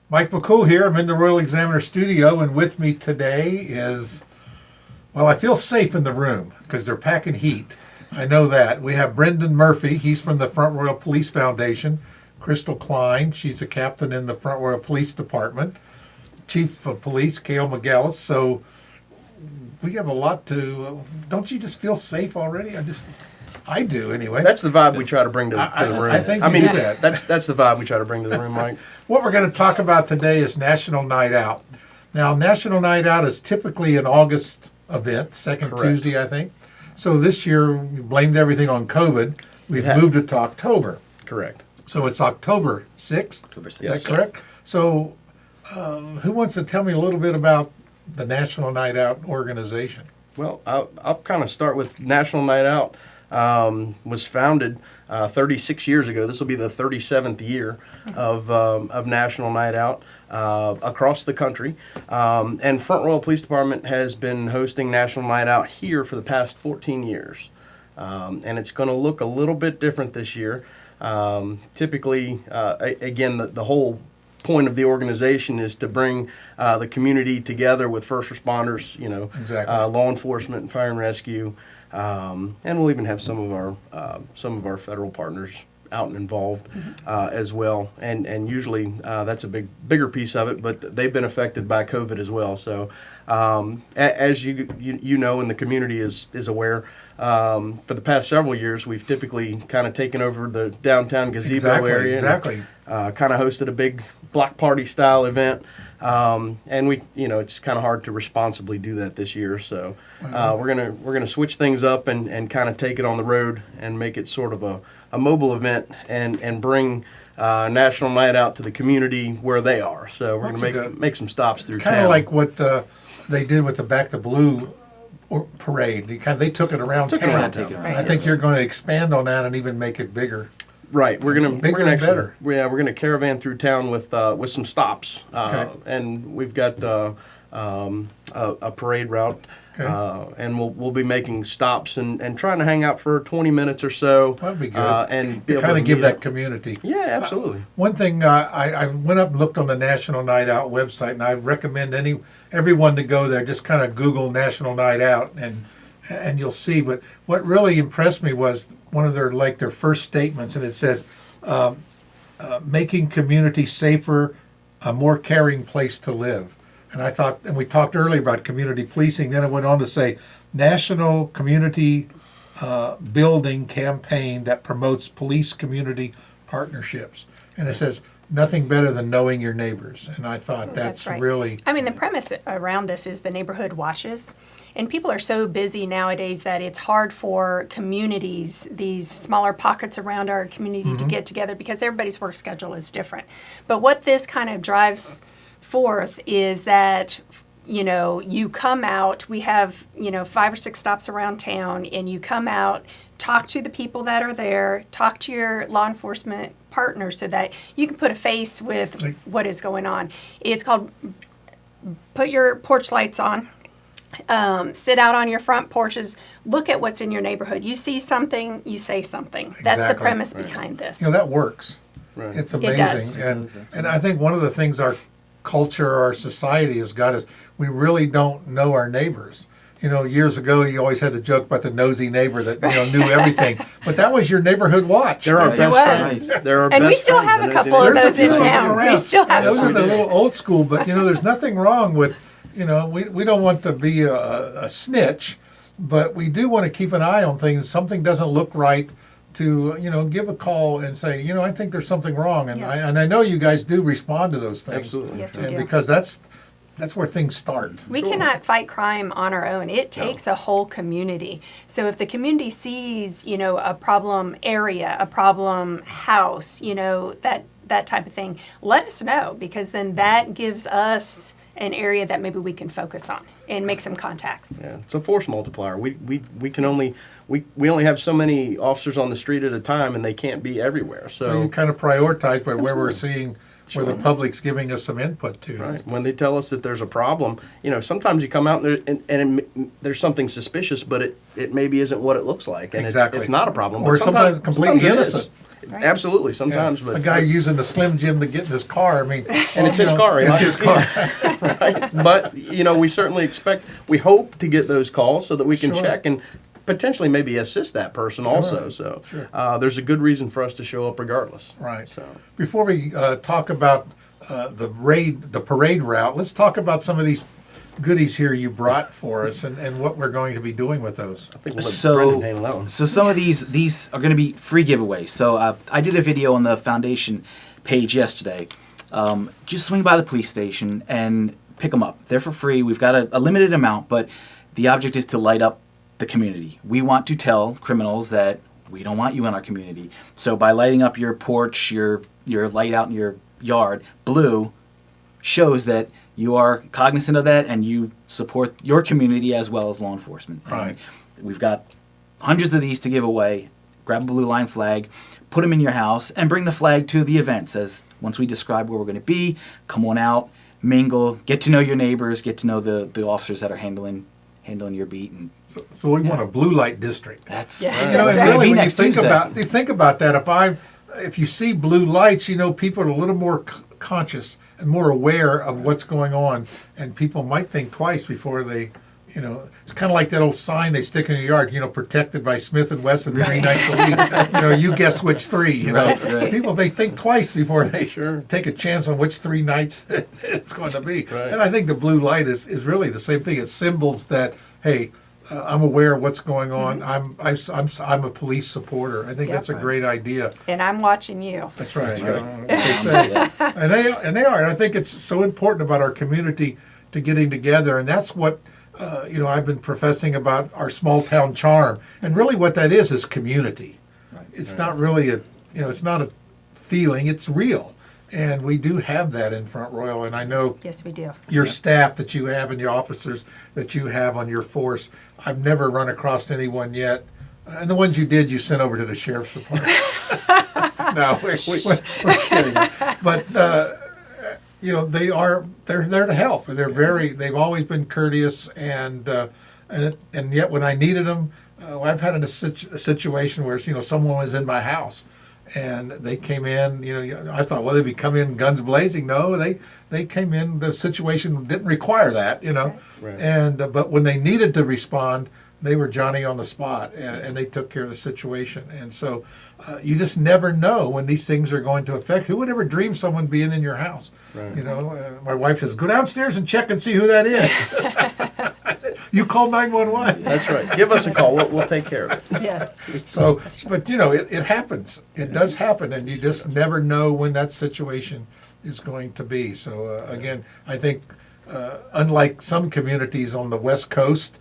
Mike McCool here. I'm in the Royal Examiner studio, and with me today is, well, I feel safe in the room because they're packing heat. I know that. We have Brendan Murphy. He's from the Front Royal Police Foundation. Crystal Cline. She's a captain in the Front Royal Police Department. Chief of Police, Kahle Magalis. So we have a lot to. Don't you just feel safe already? I do anyway. That's the vibe we try to bring to the room. I think you do that. That's the vibe we try to bring to the room, Mike. What we're going to talk about today is National Night Out. Now, National Night Out is typically an August event, second Correct. Tuesday, I think. So this year, we blamed everything on COVID. We've moved it to October. Correct. So it's October 6th. October 6th. Is that correct? Yes. So who wants to tell me a little bit about the National Night Out organization? Well, I'll kind of start with National Night Out. Was founded 36 years ago. This will be the 37th year of National Night Out across the country. And Front Royal Police Department has been hosting National Night Out here for the past 14 years. And it's going to look a little bit different this year. Typically, again, the whole point of the organization is to bring the community together with first responders, Exactly. Law enforcement and fire and rescue. And we'll even have some of our federal partners out and involved as well. And usually that's a bigger piece of it, but they've been affected by COVID as well. So as you know, and the community is aware, for the past several years, we've typically kind of taken over the downtown gazebo area. Exactly. And, kind of hosted a big block party style event. And we, it's kind of hard to responsibly do that this year. So we're gonna switch things up and kind of take it on the road and make it sort of a mobile event and bring National Night Out to the community where they are. So we're gonna make some stops through town. Kind of like what they did with the Back to Blue parade. They took it around town. I think you're going to expand on that and even make it bigger. Right, we're gonna actually, better. Yeah, we're gonna caravan through town with some stops, and we've got a parade route, and we'll be making stops and trying to hang out for 20 minutes or so. That'd be good. And to kind of give that community. Yeah, absolutely. One thing I went up and looked on the National Night Out website, and I recommend everyone to go there. Just kind of Google National Night Out and you'll see. But what really impressed me was one of their first statements, and it says, making community safer, a more caring place to live. And I thought, and we talked earlier about community policing, then it went on to say, national community building campaign that promotes police community partnerships. And it says, nothing better than knowing your neighbors. And I thought that's right. really... I mean, the premise around this is the neighborhood watches. And people are so busy nowadays that it's hard for communities, these smaller pockets around our community, to get together because everybody's work schedule is different. But what this kind of drives forth is that, you come out, we have, 5 or 6 stops around town, and you come out, talk to the people that are there, talk to your law enforcement partners so that you can put a face with what is going on. It's called put your porch lights on. Sit out on your front porches, look at what's in your neighborhood. You see something, you say something. Exactly. That's the premise behind this. that works. Right. It's It amazing. does. And I think one of the things our culture, our society has got is we really don't know our neighbors. Years ago, you always had the joke about the nosy neighbor that knew everything. But that was your neighborhood watch. They're our Yes, best it was. friends. They're our And we best still friends, have a and couple of There's those in a few town. around. We still have Those some. are the little old school, but there's nothing wrong with, we don't want to be a snitch, but we do want to keep an eye on things. Something doesn't look right, to give a call and say, I think there's something wrong, and I know you guys do respond to those things. Absolutely. Yes, we And do. because that's where things start. We cannot fight crime on our own. It takes a whole community. So if the community sees, a problem area, a problem house, that type of thing, let us know, because then that gives us an area that maybe we can focus on and make some contacts. Yeah, it's a force multiplier. We can only we only have so many officers on the street at a time, and they can't be everywhere. So you kind of prioritize by where we're seeing where the public's giving us some input to. Right. When they tell us that there's a problem, sometimes you come out and there's something suspicious, but it maybe isn't what it looks like, and Exactly. it's not a problem. Or but sometimes completely sometimes it is. innocent. Right. Absolutely, sometimes, but A guy using the Slim Jim to get in his car. I mean, and it's his car. It's his car. Right? But we certainly we hope to get those calls so that we can Sure. check and potentially maybe assist that person also. So Sure. there's a good reason for us to show up regardless. Right. So Before we talk about the parade route, let's talk about some of these goodies here you brought for us and what we're going to be doing with those. I think we'll let Brendan handle that one. So some of these are going to be free giveaways. So I did a video on the foundation page yesterday. Just swing by the police station and pick them up. They're for free. We've got a limited amount, but the object is to light up the community. We want to tell criminals that we don't want you in our community. So by lighting up your porch, your light out in your yard blue, shows that you are cognizant of that and you support your community as well as law enforcement. Right. And we've got hundreds of these to give away. Grab a blue line flag, put them in your house, and bring the flag to the events. As once we describe where we're going to be, come on out, mingle, get to know your neighbors, get to know the officers that are handling your beat, and So we want a blue light district. that's Yeah. right. You know, That's and gonna really, be when you next think Tuesday. about that, if you see blue lights, people are a little more conscious and more aware of what's going on, and people might think twice before they, it's kind of like that old sign they stick in your yard, protected by Smith and Wesson 3 nights a week. You guess which 3. Right, right. People, they think twice before they Sure. take a chance on which 3 nights it's going to be. Right. And I think the blue light is really the same thing. It symbols that, hey, I'm aware of what's going on. I'm a police supporter. I think Yep. that's a great idea. And I'm watching you. That's right. right. They say. And they are. And I think it's so important about our community to getting together. And that's what I've been professing about our small town charm. And really, what that is community. It's not really it's not a feeling. It's real. And we do have that in Front Royal. And I know Yes, we do. your staff that you have and your officers that you have on your force. I've never run across anyone yet. And the ones you did, you sent over to the sheriff's department. No, we're kidding. But, they're there to help. And they've always been courteous. And yet when I needed them, I've had a situation where, someone was in my house. And they came in, I thought, well, they'd be come in guns blazing. No, they came in, the situation didn't require that, Right. And, but when they needed to respond, they were Johnny on the spot and they took care of the situation. And so you just never know when these things are going to affect. Who would ever dream someone being in your house? Right. My wife says, go downstairs and check and see who that is. You call 911. That's right. Give us a call. We'll take care of it. Yes. So, but it happens. It does happen, and you just never know when that situation is going to be. So again, I think unlike some communities on the West Coast,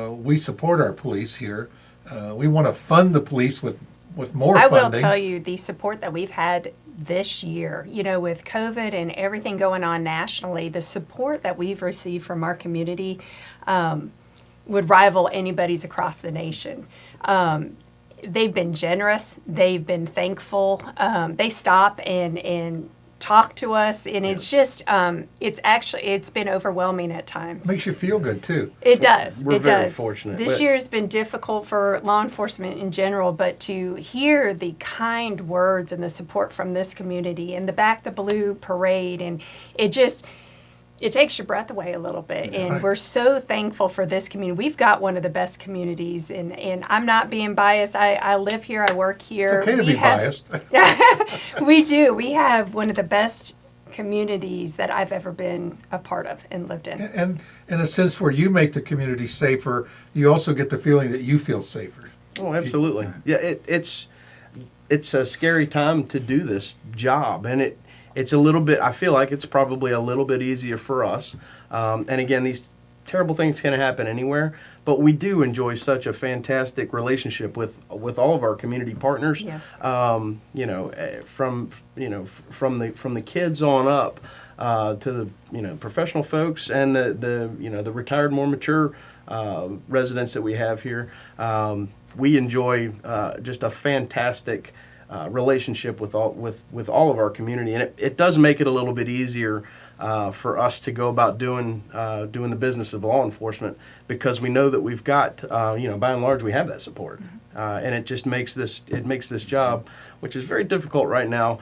we support our police here. We want to fund the police with more I funding. will tell you the support that we've had this year, with COVID and everything going on nationally, the support that we've received from our community would rival anybody's across the nation. They've been generous. They've been thankful. They stop and talk to us, and it's just it's been overwhelming at times. Makes you feel good too. It does. We're it very does. fortunate. This But- year has been difficult for law enforcement in general, but to hear the kind words and the support from this community and the Back the Blue parade, and it takes your breath away a little bit. And Right. we're so thankful for this community. We've got one of the best communities, and I'm not being biased. I live here, I work here. It's okay to We be have- biased. We do. We have one of the best communities that I've ever been a part of and lived in. And in a sense where you make the community safer, you also get the feeling that you feel safer. Oh, absolutely. Yeah, it's a scary time to do this job, and it's a little bit. I feel like it's probably a little bit easier for us. And again, these terrible things can happen anywhere, but we do enjoy such a fantastic relationship with all of our community partners. Yes. From the kids on up to the professional folks and the retired, more mature residents that we have here. We enjoy just a fantastic relationship with all of our community, and it does make it a little bit easier for us to go about doing the business of law enforcement, because we know that we've got by and large we have that support, and it just makes this job, which is very difficult right now,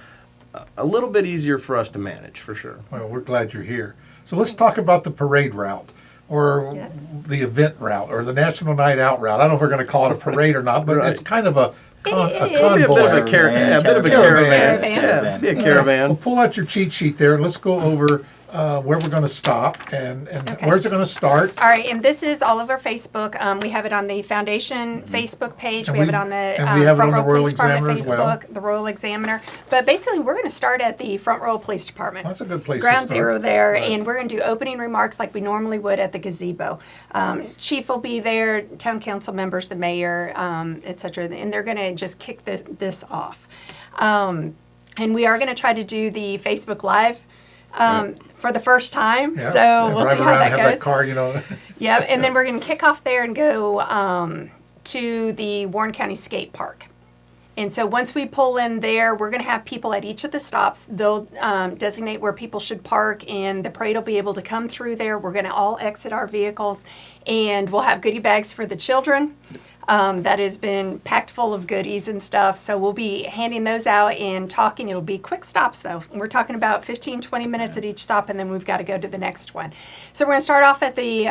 a little bit easier for us to manage, for sure. Well, we're glad you're here. So let's talk about the parade route, or the event route, or the National Night Out route. I don't know if we're going to call it a parade or not, but Right. it's kind of a It is. convoy. A bit of a caravan. Caravan. Yeah, be a caravan. Well, pull out your cheat sheet there and let's go over where we're going to stop and Okay. where's it going to start. All right, and this is all over Facebook. We have it on the Foundation Facebook page. And We have we- it on the and we have it Front on the Royal Royal Police Department Examiner as well. Facebook, the Royal Examiner. But basically, we're going to start at the Front Royal Police Department. That's a good place to Ground start. zero there, Right. and we're going to do opening remarks like we normally would at the gazebo. Chief will be there, town council members, the mayor, et cetera, and they're going to just kick this off. And we are going to try to do the Facebook Live for the first time, Yeah. so And we'll drive see how around, that have goes. that car, Yep, and then we're going to kick off there and go to the Warren County Skate Park. And so once we pull in there, we're going to have people at each of the stops. They'll designate where people should park, and the parade will be able to come through there. We're going to all exit our vehicles, and we'll have goodie bags for the children. That has been packed full of goodies and stuff. So we'll be handing those out and talking. It'll be quick stops, though. We're talking about 15, 20 minutes at each stop, and then we've got to go to the next one. So we're going to start off at the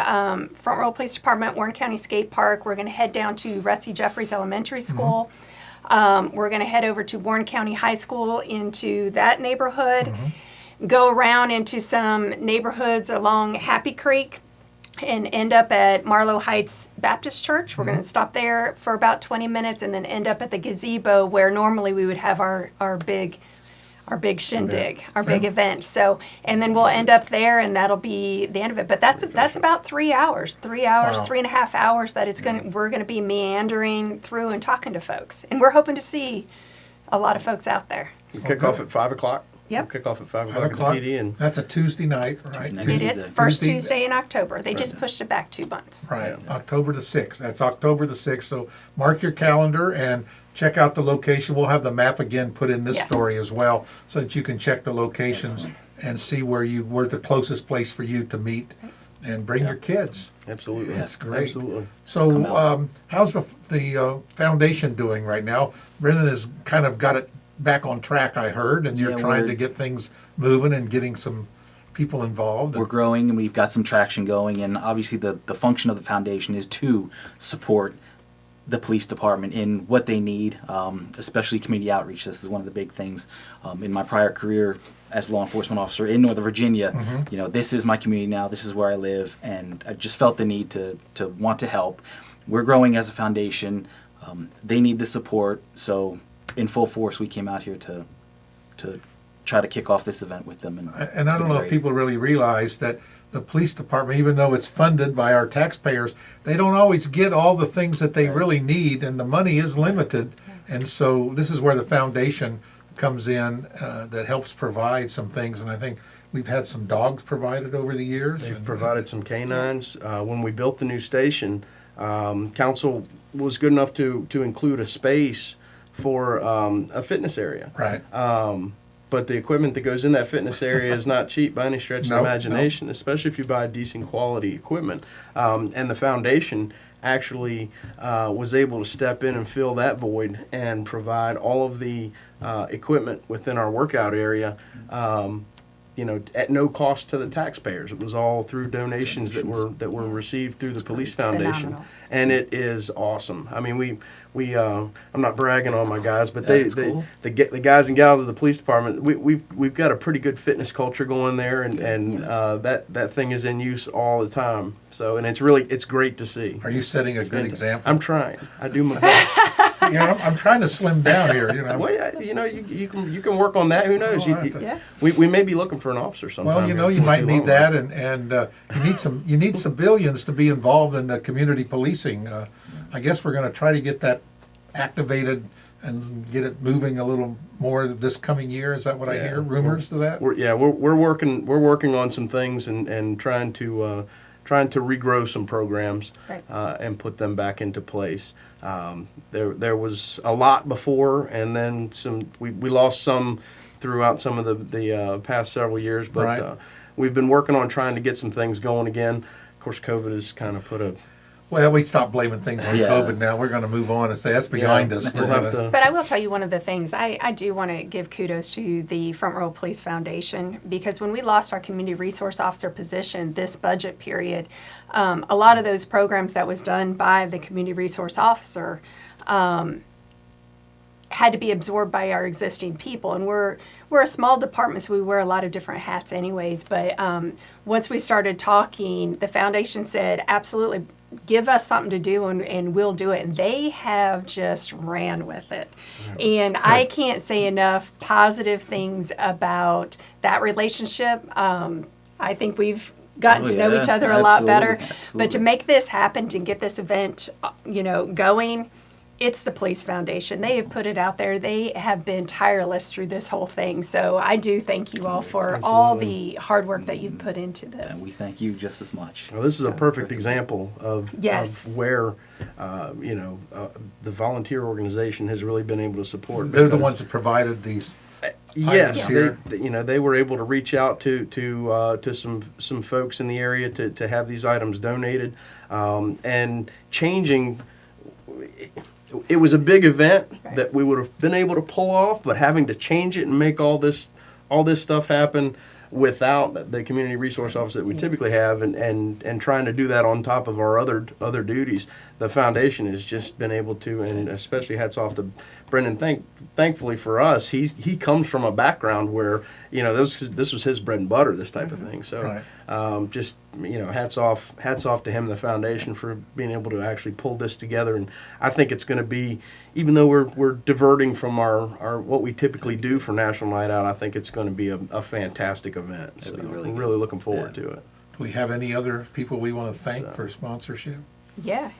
Front Royal Police Department, Warren County Skate Park. We're going to head down to Rusty Jeffries Elementary School. We're going to head over to Warren County High School into that neighborhood, go around into some neighborhoods along Happy Creek, and end up at Marlow Heights Baptist Church. We're going to stop there for about 20 minutes and then end up at the gazebo where normally we would have our big shindig, our big event. So, and then we'll end up there, and that'll be the end of it. But that's about 3 hours, 3.5 hours that we're going to be meandering through and talking to folks. And we're hoping to see a lot of folks out there. We kick off at 5 o'clock. Yep. We'll kick off at 5 5 o'clock at o'clock. the PD, and That's a Tuesday night, right? Tuesday night. It Tuesday. is first Tuesday. Tuesday in October. They just pushed it back 2 months. Right, October the 6th. That's October the 6th. So mark your calendar and check out the location. We'll have the map again put in this Yes. story as well, so that you can check the locations and see where the closest place for you to meet, and bring your kids. absolutely, That's great. Absolutely. come So, out. how's the foundation doing right now? Brendan has kind of got it back on track, I heard, and you're Yeah, trying to we're- get things moving and getting some people involved. We're growing and we've got some traction going, and obviously the function of the foundation is to support the police department in what they need, especially community outreach. This is one of the big things. In my prior career as a law enforcement officer in Northern Virginia, this is my community now, this is where I live, and I just felt the need to want to help. We're growing as a foundation. They need the support, so in full force we came out here to try to kick off this event with them. And I don't know if people really realize that the police department, even though it's funded by our taxpayers, they don't always get all the things that they really need, and the money is limited. And so this is where the foundation comes in, that helps provide some things. And I think we've had some dogs provided over the years. They've and- provided some canines. When we built the new station, council was good enough to include a space for a fitness area. Right. But the equipment that goes in that fitness area is not cheap by any stretch of the Nope, imagination, especially if you buy decent quality equipment. And the foundation actually was able to step in and fill that void and provide all of the equipment within our workout area, at no cost to the taxpayers. It was all through donations that were received through the police foundation, Phenomenal. and it is awesome. I mean, we I'm not bragging on my guys, but That's cool. the guys and gals of the police department, we've got a pretty good fitness culture going there, and that thing is in use all the time. So, and it's great to see. Are you setting a good example? I'm trying. I do my best. I'm trying to slim down here, Well, yeah, you can work on that. Who knows? Oh, I have to- Yeah. We may be looking for an officer sometime. Well, here you before might too need long. that, and you need civilians to be involved in the community policing. I guess we're going to try to get that activated and get it moving a little more this coming year. Is that what I Yeah. hear? Rumors to that? We're working on some things and trying to trying to regrow some programs Right. and put them back into place. There was a lot before, and then we lost some throughout some of the past several years, but Right. we've been working on trying to get some things going again. Of course, COVID has kind of put a Well, we stopped blaming things on Yeah. COVID now. We're going to move on and say that's behind us. We'll We're have gonna- to. But I will tell you one of the things, I do want to give kudos to the Front Royal Police Foundation, because when we lost our community resource officer position this budget period, a lot of those programs that was done by the community resource officer had to be absorbed by our existing people, and we're a small department, so we wear a lot of different hats anyways. But once we started talking, the foundation said, absolutely, give us something to do, and we'll do it. And they have just ran with it. And I can't say enough positive things about that relationship. I think we've gotten Oh, to know yeah, each other a lot better. absolutely, But to absolutely. make this happen, to get this event, going, it's the Police Foundation. They have put it out there. They have been tireless through this whole thing. So I do thank you all for all the hard work that you've put into this. And we thank you just as much. Well, this is a perfect example of, Yes. of where, the volunteer organization has really been able to support. They're the because- ones that provided these. Yes, Yes. they were able to reach out to some folks in the area to have these items donated, and changing. It was a big event Right. that we would have been able to pull off, but having to change it and make all this stuff happen without the community resource officer that we typically have, and trying to do that on top of our other duties, the foundation has just been able to, and especially hats off to Brendan. Thankfully for us, he comes from a background where this was his bread and butter, this type of thing. So Right. just hats off to him and the foundation for being able to actually pull this together. And I think it's going to be, even though we're diverting from our what we typically do for National Night Out, I think it's going to be a fantastic event. So It'll be really I'm good. really looking forward Yeah. to it. Do we have any other people we want to thank So- for sponsorship? Yeah.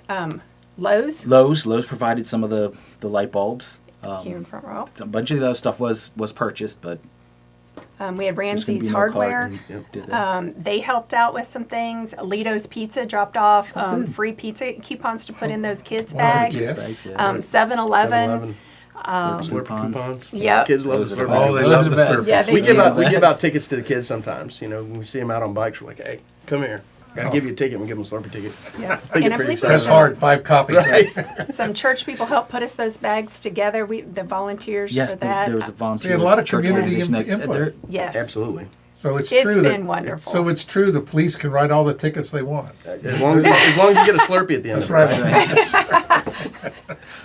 Lowe's Lowe's provided some of the light bulbs. here in Front Row. A bunch of the other stuff was purchased, but We had there's gonna Ramsey's be no cart Hardware. and did that. They helped out with some things. Alito's Pizza dropped off free pizza coupons to put in those kids' What a bags. gift. Bags, yeah. 7-Eleven. Slurp coupons. coupons. Yep. Kids love Those the are Slurp the Oh, best. they coupons. love Those are the the best. surf. Yeah, they We do. give out tickets to the kids sometimes. When we see them out on bikes, we're like, hey, come here. Gotta give you a ticket. We give them a Slurpee ticket. Yeah. They get And I pretty believe excited. Press hard, 5 copies. Right. some church people helped put us those bags together. The volunteers Yes, for that. there was a volunteer. We had a lot of church community organization that- input. they're- Yes. Absolutely. So it's It's true that been wonderful. So it's true the police can write all the tickets they want. As long as you get a Slurpee at the end That's of it. right.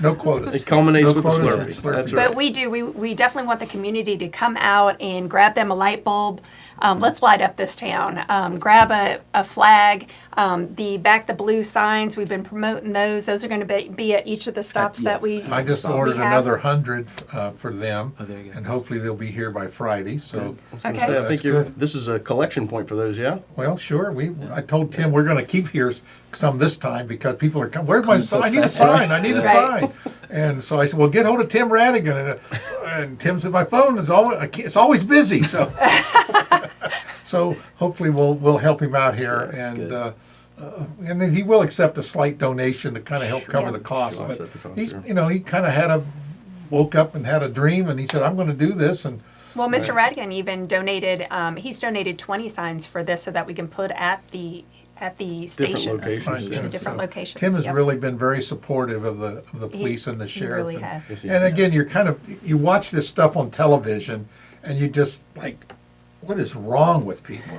No quotas. It culminates No with the quotas, Slurpee. That's right. But we definitely want the community to come out and grab them a light bulb. Let's light up this town. Grab a flag. The blue signs, we've been promoting those. Those are going to be at each of the stops Yeah. that we I just we ordered have. another 100 for them, Oh, there you go. and hopefully they'll be here by Friday. So, I was gonna Okay. say, I That's think good. this is a collection point for those, yeah? well, sure. I told Tim we're going to keep here some this time because people are coming. Where's my Coming so sign? I need a fast. sign. I need a Right. sign. And so I said, well, get hold of Tim Radigan. And Tim said, my phone is it's always busy. So, so hopefully we'll help him out here, and then he will accept a slight donation to kind of help cover Yeah. the cost. Sure. But Offset the cost, he's, sure. he kind of woke up and had a dream, and he said, I'm going to do this. And Well, Mr. Radigan even donated. He's donated 20 signs for this so that we can put at the stations, locations, Right, yeah. the different so locations. Tim has Yep. really been very supportive of the He- police and the he sheriff. really and, has. Yes, he and has. again, you watch this stuff on television, and you just like, what is wrong with people?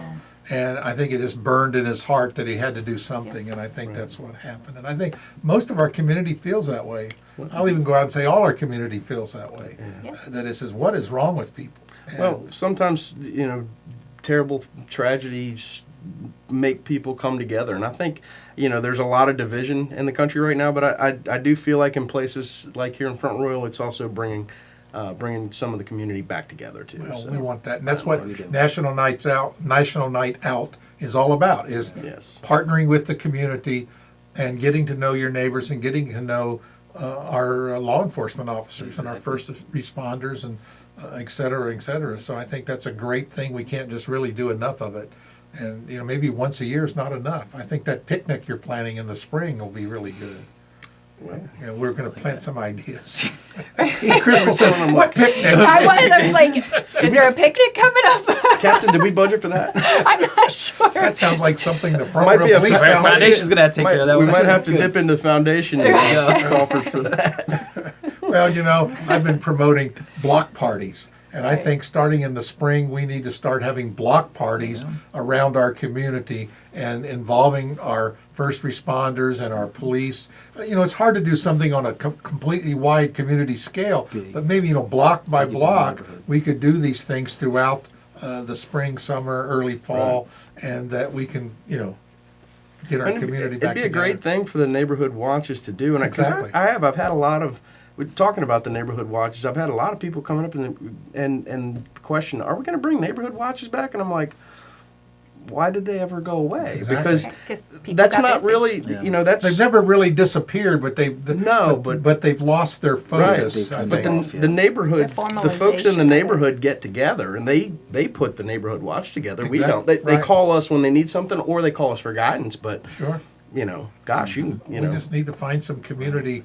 And I think it just burned in his heart that he had to do something, and I think that's what happened. And I think most of our community feels that way. I'll even go out and say all our community feels that way. Yeah. That it says, what is wrong with people? And Well, sometimes, terrible tragedies make people come together. And I think, there's a lot of division in the country right now, but I do feel like in places like here in Front Royal, it's also bringing some of the community back together too. Well, So, we want that, and that's what we do. National Night Out is all about, is Yes. partnering with the community and getting to know your neighbors and getting to know our law enforcement officers and our first responders and et cetera, et cetera. So I think that's a great thing. We can't just really do enough of it. And, maybe once a year is not enough. I think that picnic you're planning in the spring will be really good. We're going to plant some ideas. Crystal says, what picnic? I was like, is there a picnic coming up? Captain, did we budget for that? I'm not sure. That sounds like something the front Might row be a police sorry, found. Foundation's gonna have to take care of that We one. might too. have to Good. dip into foundation and offers for that. Well, I've been promoting block parties. And I think starting in the spring, we need to start having block parties around our community and involving our first responders and our police. It's hard to do something on a completely wide community scale, but maybe, block by block, we could do these things throughout the spring, summer, early fall, and that we can, get our And community it'd back be a together. great thing for the neighborhood watches to do. And Exactly. I've had a lot of, we're talking about the neighborhood watches. I've had a lot of people coming up and question, are we going to bring neighborhood watches back? And I'm like, why did they ever go away? Exactly. Because 'Cause people that's got not busy. really, that's They've never really disappeared, but No, but they've lost their focus. Right. I But think. the neighborhood, The the folks in formalization the of neighborhood get together and they put the neighborhood watch together. We don't. Exactly. They Right. call us when they need something or they call us for guidance. But Sure. gosh, you We know, just need to find some community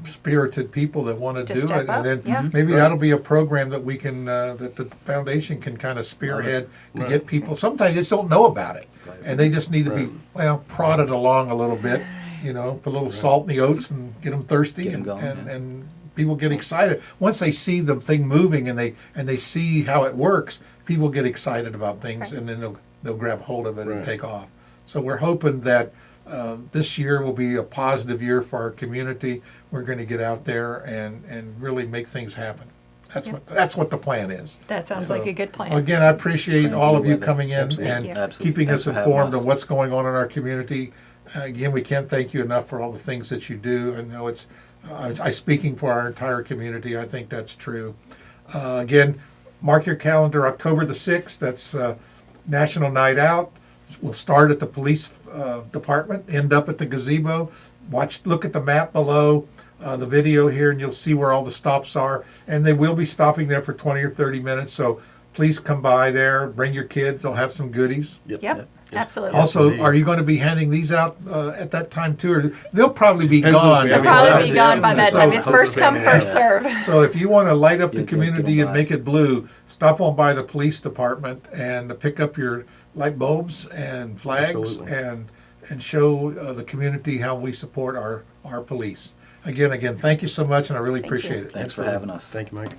spirited people that want to To do step it, up, and then yeah. maybe that'll be a program that we can that the foundation can kind of spearhead to Right. get people. Sometimes they just don't know about it, and they just need to be prodded along a little bit. Put a little salt in the oats and get them thirsty, Get 'em and, going, and, yeah. and people get excited once they see the thing moving and they see how it works. People get excited about things, Right. and then they'll grab hold of it and Right. take off. So we're hoping that this year will be a positive year for our community. We're going to get out there and really make things happen. That's what the plan is. That sounds So, like a good plan. Again, I appreciate Thank all you, of you Weather. coming in Absolutely. and Thank you. Absolutely. keeping Thanks us for having informed us. on what's going on in our community. Again, we can't thank you enough for all the things that you do. I know it's, I speaking for our entire community, I think that's true. Again, mark your calendar, October the 6th, that's National Night Out. We'll start at the police department, end up at the gazebo. Look at the map below the video here, and you'll see where all the stops are. And they will be stopping there for 20 or 30 minutes, so please come by there, bring your kids, they'll have some goodies. Yep, absolutely. Also, indeed. are you going to be handing these out at that time too? Or they'll probably be Depends on gone. if They'll I mean, probably be yeah. gone by that So- time. It's first come, Yeah. first serve. So if you want to light up the Get community them and by. make it blue, stop on by the police department and pick up your light bulbs and flags Absolutely. and show the community how we support our police. Again, thank you so much, and I really Thank you. appreciate it. Thanks for Absolutely. having us. Thank you, Mike.